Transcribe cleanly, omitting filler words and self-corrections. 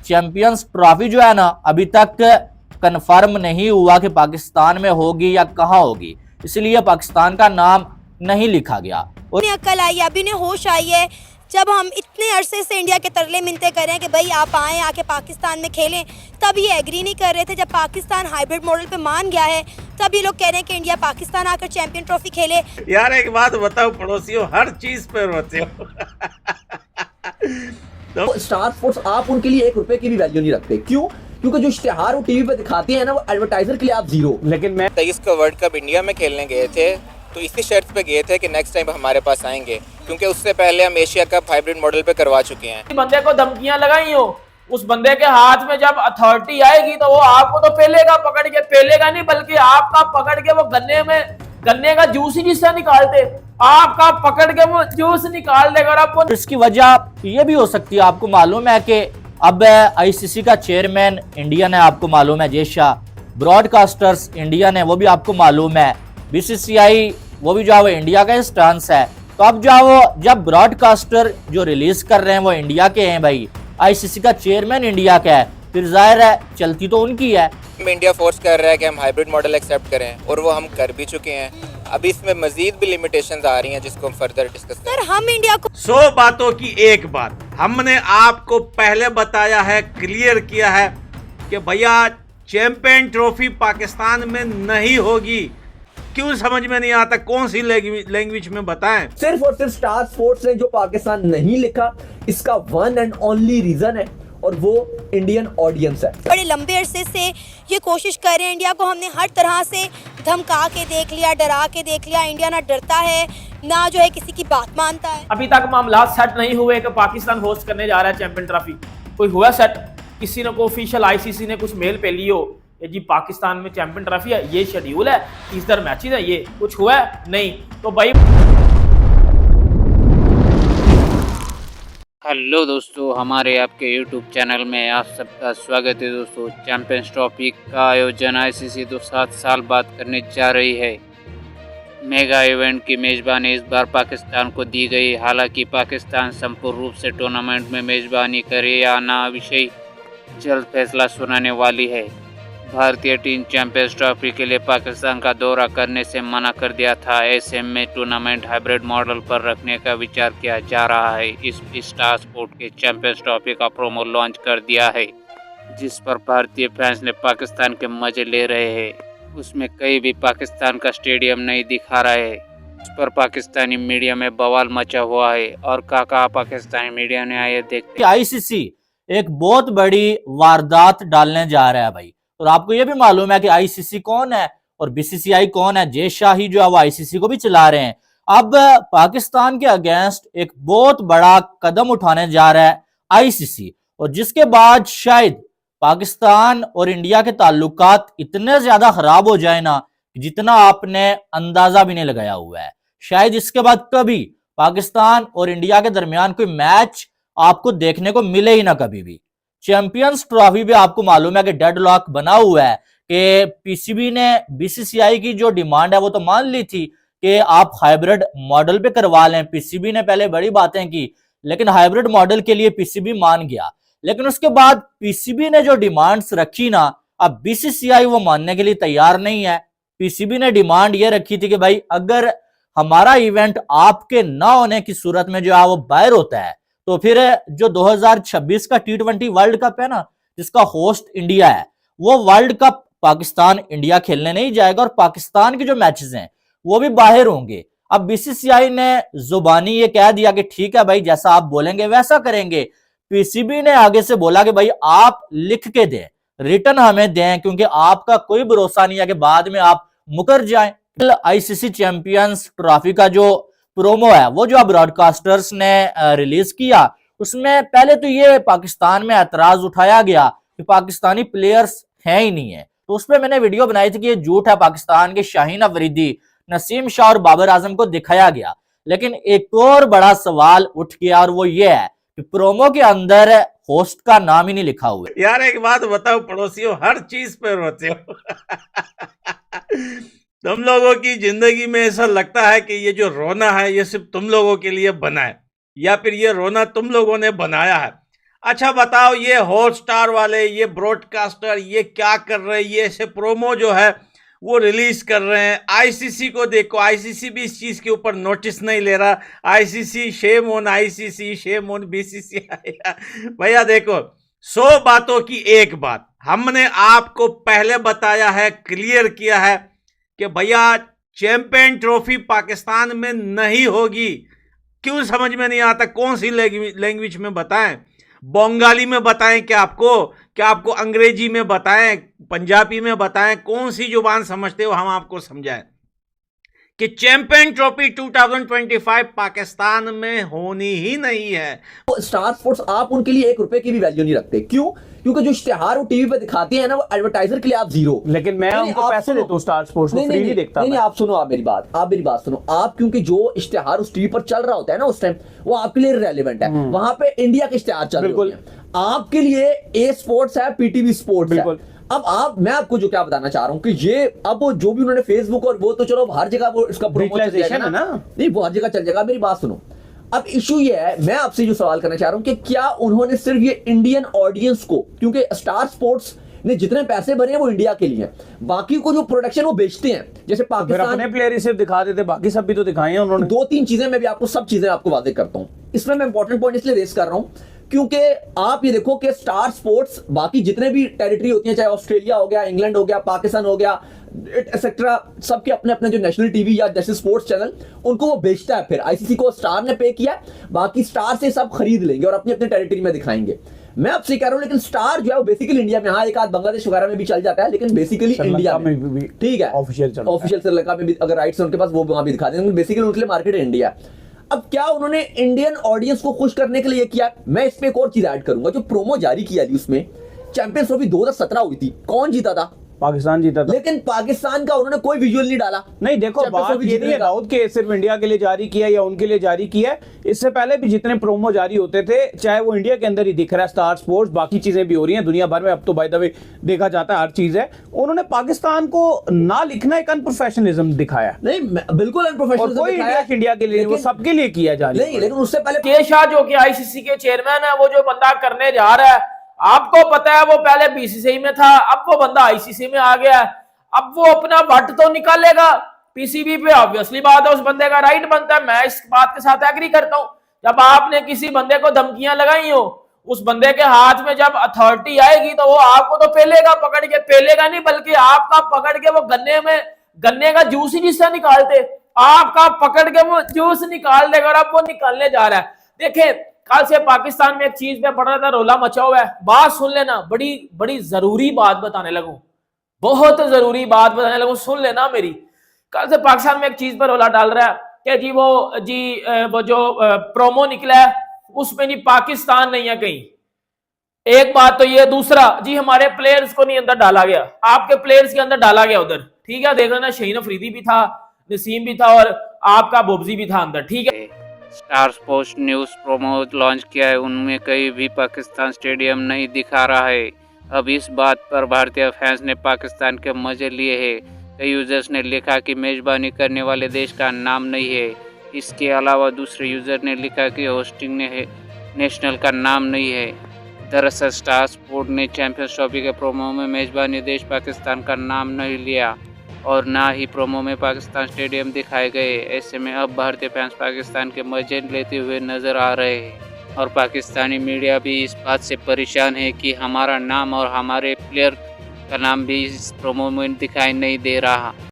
Champions trophy जो है ना अभी तक कंफर्म नहीं हुआ कि पाकिस्तान में होगी या कहाँ होगी, इसलिए पाकिस्तान का नाम नहीं लिखा गया। और अकल आई है, अभी उन्हें होश आई है, जब हम इतने अरसे से इंडिया के तरले मिनते कर रहे हैं कि भाई आप आएँ आके पाकिस्तान में खेलें, तब ये एग्री नहीं कर रहे थे। जब पाकिस्तान हाइब्रिड मॉडल पे मान गया है, तब ये लोग कह रहे हैं कि इंडिया पाकिस्तान आकर चैंपियन ट्रॉफी खेले। यार एक बात बताओ पड़ोसियों, हर चीज पे रोते हो। तो स्टार स्पोर्ट्स आप उनके लिए 1 रुपए की भी वैल्यू नहीं रखते। क्यों? क्योंकि जो इश्तिहार वो टीवी पे दिखाते हैं ना, वो एडवर्टाइजर के लिए आप जीरो। लेकिन मैं 23 का वर्ल्ड कप इंडिया में खेलने गए थे तो इसी शर्त पे गए थे कि नेक्स्ट टाइम हमारे पास आएंगे, क्योंकि उससे पहले हम एशिया कप हाइब्रिड मॉडल पे करवा चुके हैं। बंदे को धमकियां लगाई हो, उस बंदे के हाथ में जब अथॉरिटी आएगी तो वो आपको तो पेलेगा, पकड़ के पेलेगा नहीं, बल्कि आपका पकड़ के वो गन्ने का जूस ही जिससे निकालते, आपका पकड़ के वो जूस निकाल देगा। और आपको इसकी वजह ये भी हो सकती है, आपको मालूम है कि अब आईसीसी का चेयरमैन इंडियन है, आपको मालूम है जय शाह, ब्रॉडकास्टर्स इंडियन है, वो भी आपको मालूम है, बीसीसीआई वो भी जो है वो इंडिया का स्टांस है। तो अब जो वो जब ब्रॉडकास्टर जो रिलीज कर रहे हैं वो इंडिया के हैं भाई, आईसीसी का चेयरमैन इंडिया का है, फिर जाहिर है चलती तो उनकी है। इंडिया फोर्स कर रहा है कि हम हाइब्रिड मॉडल एक्सेप्ट करें और वो हम कर भी चुके हैं। अभी इसमें मजीद भी लिमिटेशंस आ रही हैं जिसको हम फर्दर डिस्कस करें। सर हम इंडिया को 100 बातों की एक बात हमने आपको पहले बताया है, क्लियर किया है कि भैया चैंपियन ट्रॉफी पाकिस्तान में नहीं होगी। क्यों समझ में नहीं आता? कौन सी लैंग्वेज में बताएं? सिर्फ और सिर्फ स्टार स्पोर्ट्स ने जो पाकिस्तान नहीं लिखा, इसका वन एंड ओनली रीजन है, और वो इंडियन ऑडियंस है। बड़े लंबे अरसे से ये कोशिश कर रहे हैं, इंडिया को हमने हर तरह से धमका के देख लिया, डरा के देख लिया, इंडिया ना डरता है ना जो है किसी की बात मानता है। अभी तक मामला सेट नहीं हुए कि पाकिस्तान होस्ट करने जा रहा है चैंपियन ट्रॉफी। कोई हुआ सेट? किसी ने को ऑफिशियल आईसीसी ने कुछ मेल पे लियो ये जी पाकिस्तान में चैंपियन ट्रॉफी है, ये शेड्यूल है, इस दर मैचेस है, ये कुछ हुआ है नहीं। तो भाई हेलो दोस्तों, हमारे आपके YouTube चैनल में आप सबका स्वागत है। दोस्तों, चैंपियंस ट्रॉफी का आयोजन आईसीसी 7 साल बाद करने जा रही है। मेगा इवेंट की मेज़बानी इस बार पाकिस्तान को दी गई। हालांकि पाकिस्तान संपूर्ण रूप से टूर्नामेंट में मेज़बानी करे या ना, विषय जल्द फैसला सुनाने वाली है। भारतीय टीम चैंपियंस ट्रॉफी के लिए पाकिस्तान का दौरा करने से मना कर दिया था। ऐसे में टूर्नामेंट हाइब्रिड मॉडल पर रखने का विचार किया जा रहा है। इस स्टार स्पोर्ट के चैंपियंस ट्रॉफी का प्रोमो लॉन्च कर दिया है, जिस पर भारतीय फैंस ने पाकिस्तान के मजे ले रहे हैं। उसमें कहीं भी पाकिस्तान का स्टेडियम नहीं दिखा रहे है। उस पर पाकिस्तानी मीडिया में बवाल मचा हुआ है। और कहा पाकिस्तानी मीडिया ने आए देखते। आईसीसी एक बहुत बड़ी वारदात डालने जा रहा है भाई। और आपको ये भी मालूम है कि आईसीसी कौन है और बीसीसीआई कौन है। जय शाह ही जो है वो आईसीसी को भी चला रहे हैं। अब पाकिस्तान के अगेंस्ट एक बहुत बड़ा कदम उठाने जा रहा है आईसीसी, और जिसके बाद शायद पाकिस्तान और इंडिया के ताल्लुकात इतने ज्यादा खराब हो जाए ना, जितना आपने अंदाजा भी नहीं लगाया हुआ है। शायद इसके बाद कभी पाकिस्तान और इंडिया के दरमियान कोई मैच आपको देखने को मिले ही ना कभी भी। चैंपियंस ट्रॉफी भी आपको मालूम है कि डेडलॉक बना हुआ है कि पीसीबी ने बीसीसीआई की जो डिमांड है वो तो मान ली थी कि आप हाइब्रिड मॉडल पे करवा लें। पीसीबी ने पहले बड़ी बातें की, लेकिन हाइब्रिड मॉडल के लिए पीसीबी मान गया। लेकिन उसके बाद पीसीबी ने जो डिमांड्स रखी ना, अब बीसीसीआई वो मानने के लिए तैयार नहीं है। पीसीबी ने डिमांड ये रखी थी कि भाई अगर हमारा इवेंट आपके ना होने की सूरत में जो है वो बाहर होता है, तो फिर जो 2026 का T20 वर्ल्ड कप है ना, जिसका होस्ट इंडिया है, वो वर्ल्ड कप पाकिस्तान इंडिया खेलने नहीं जाएगा और पाकिस्तान के जो मैचेस हैं वो भी बाहर होंगे। अब बीसीसीआई ने जुबानी ये कह दिया कि ठीक है भाई, जैसा आप बोलेंगे वैसा करेंगे। पीसीबी ने आगे से बोला कि भाई आप लिख के दें, रिटर्न हमें दें, क्योंकि आपका कोई भरोसा नहीं है कि बाद में आप मुकर जाएं। आईसीसी चैंपियंस ट्रॉफी का जो प्रोमो है वो जो ब्रॉडकास्टर्स ने रिलीज किया, उसमें पहले तो ये पाकिस्तान में एतराज उठाया गया कि पाकिस्तानी प्लेयर्स हैं ही नहीं है। तो उस पर मैंने वीडियो बनाई थी कि ये झूठ है। पाकिस्तान के शाहीन अफरीदी, नसीम शाह और बाबर आजम को दिखाया गया। लेकिन एक और बड़ा सवाल उठ गया, और वो ये है कि प्रोमो के अंदर होस्ट का नाम ही नहीं लिखा हुआ है। यार एक बात बताओ पड़ोसियों, हर चीज पे रोते हो। तुम लोगों की जिंदगी में ऐसा लगता है कि ये जो रोना है ये सिर्फ तुम लोगों के लिए बना है, या फिर ये रोना तुम लोगों ने बनाया है। अच्छा बताओ, ये हॉटस्टार वाले, ये ब्रॉडकास्टर, ये क्या कर रहे हैं? ये ऐसे प्रोमो जो है वो रिलीज कर रहे हैं। आईसीसी को देखो, आईसीसी भी इस चीज के ऊपर नोटिस नहीं ले रहा। ICC, shame on ICC, shame on BCCI. भैया देखो, 100 बातों की एक बात हमने आपको पहले बताया है, क्लियर किया है कि भैया चैंपियन ट्रॉफी पाकिस्तान में नहीं होगी। क्यों समझ में नहीं आता? कौन सी लैंग्वेज में बताएं? बंगाली में बताएं क्या आपको अंग्रेजी में बताएं, पंजाबी में बताएं? कौन सी जुबान समझते हो, हम आपको समझाएं कि चैंपियन ट्रॉफी 2025 पाकिस्तान में होनी ही नहीं है। स्टार स्पोर्ट्स आप उनके लिए 1 रुपए की भी वैल्यू नहीं रखते। क्यों? क्योंकि जो इश्तेहार वो टीवी पे दिखाते हैं ना, वो एडवर्टाइजर के लिए आप जीरो। लेकिन मैं उनको पैसे देता हूँ स्टार स्पोर्ट्स को, फ्री नहीं देखता। नहीं, आप सुनो, आप मेरी बात सुनो। आप क्योंकि जो इश्तेहार उस टीवी पर चल रहा होता है ना उस टाइम, वो आपके लिए रेलेवेंट है। वहां पे इंडिया के इश्तेहार चल रहे होते हैं। आपके लिए ए स्पोर्ट्स है, पीटीवी स्पोर्ट्स है। अब मैं आपको जो क्या बताना चाह रहा हूँ कि ये अब वो जो भी उन्होंने फेसबुक और वो तो चलो हर जगह वो इसका प्रोमोशन है ना, नहीं वो हर जगह चल जाएगा। मेरी बात सुनो, अब इशू ये है, मैं आपसे जो सवाल करना चाह रहा हूं कि क्या उन्होंने सिर्फ ये इंडियन ऑडियंस को, क्योंकि स्टार स्पोर्ट्स ने जितने पैसे भरे हैं वो इंडिया के लिए हैं, बाकी को जो प्रोडक्शन वो बेचते हैं, जैसे पाकिस्तान अपने प्लेयर ही सिर्फ दिखा देते, बाकी सब भी तो दिखाए हैं उन्होंने। 2-3 चीजें मैं भी आपको सब चीजें आपको वादे करता हूं। इसमें मैं इंपॉर्टेंट पॉइंट इसलिए रेस कर रहा हूं क्योंकि आप ये देखो कि स्टार स्पोर्ट्स बाकी जितने भी टेरिटरी होती है, चाहे ऑस्ट्रेलिया हो गया, इंग्लैंड हो गया, पाकिस्तान हो गया, एक्सेट्रा, सबके अपने अपने जो नेशनल टीवी या जैसे स्पोर्ट्स चैनल, उनको वो बेचता है। फिर आईसीसी को स्टार ने पे किया, बाकी स्टार से सब खरीद लेंगे और अपनी अपनी टेरिटरी में दिखाएंगे। मैं आपसे कह रहा हूं, लेकिन स्टार जो है वो बेसिकली इंडिया में, हाँ एक आध बांग्लादेश वगैरह में भी चल जाता है, लेकिन बेसिकली इंडिया में, ठीक है, ऑफिशियल श्रीलंका में भी अगर राइट्स उनके पास वो वहां भी दिखा देंगे, बेसिकली उनके लिए मार्केट इंडिया। अब क्या उन्होंने इंडियन ऑडियंस को खुश करने के लिए किया? मैं इस पे एक और चीज ऐड करूंगा, जो प्रोमो जारी किया थी उसमें चैंपियंस ट्रॉफी 2017 हुई थी, कौन जीता था? पाकिस्तान जीता था। लेकिन पाकिस्तान का उन्होंने कोई विजुअल नहीं डाला। नहीं देखो, बात ये नहीं है दाऊद के सिर्फ इंडिया के लिए जारी किया या उनके लिए जारी किया है। इससे पहले भी जितने प्रोमो जारी होते थे, चाहे वो इंडिया के अंदर ही दिख रहा है स्टार स्पोर्ट्स, बाकी चीजें भी हो रही हैं दुनिया भर में, अब तो बाय द वे देखा जाता है हर चीज है। उन्होंने पाकिस्तान को ना लिखना एक अनप्रोफेशनलिज्म दिखाया। नहीं बिल्कुल अनप्रोफेशनल, कोई इंडिया के लिए, वो सबके लिए किया जा रहा है। नहीं, लेकिन उससे पहले के शाह जो कि आईसीसी के चेयरमैन है, वो जो बंदा करने जा रहा है, आपको पता है वो पहले बीसीसीआई में था, अब वो बंदा आईसीसी में आ गया है। अब वो अपना वट तो निकालेगा पीसीबी पे, ऑब्वियसली बात है, उस बंदे का राइट बनता है। मैं इस बात के साथ एग्री करता हूं। जब आपने किसी बंदे को धमकियां लगाई हो, उस बंदे के हाथ में जब अथॉरिटी आएगी तो वो आपको तो पेलेगा, पकड़ के पेलेगा नहीं, बल्कि आपका पकड़ के वो गन्ने का जूस ही जिससे निकालते, आपका पकड़ के वो जूस निकाल देगा, और अब वो निकालने जा रहा है। देखें, कल से पाकिस्तान में एक चीज पे बड़ा सा रोला मचा हुआ है, बात सुन लेना, बड़ी बड़ी जरूरी बात बताने लगूं, बहुत जरूरी बात बताने लगूं, सुन लेना मेरी। कल से पाकिस्तान में एक चीज पर रोला डाल रहा है कि वो जो प्रोमो निकला है उसमें जी पाकिस्तान नहीं है कहीं। एक बात तो ये, दूसरा जी हमारे प्लेयर्स को नहीं अंदर डाला गया, आपके प्लेयर्स के अंदर डाला गया उधर, ठीक है। देख लेना, शहीन अफरीदी भी था, नसीम भी था और आपका बोबजी भी था अंदर, ठीक है। Star sports news promo launch किया है, उनमें कहीं भी पाकिस्तान स्टेडियम नहीं दिखा रहा है। अब इस बात पर भारतीय फैंस ने पाकिस्तान के मजे लिए हैं। कई यूजर्स ने लिखा कि मेजबानी करने वाले देश का नाम नहीं है। इसके अलावा दूसरे यूजर ने लिखा कि होस्टिंग नेशनल का नाम नहीं है। दरअसल स्टार स्पोर्ट ने चैंपियंस ट्रॉफी के प्रोमो में मेजबानी देश पाकिस्तान का नाम नहीं लिया और ना ही प्रोमो में पाकिस्तान स्टेडियम दिखाए गए। ऐसे में अब भारतीय फैंस पाकिस्तान के मजे लेते हुए नजर आ रहे हैं और पाकिस्तानी मीडिया भी इस बात से परेशान है कि हमारा नाम और हमारे प्लेयर का नाम भी इस प्रोमो में दिखाई नहीं दे रहा।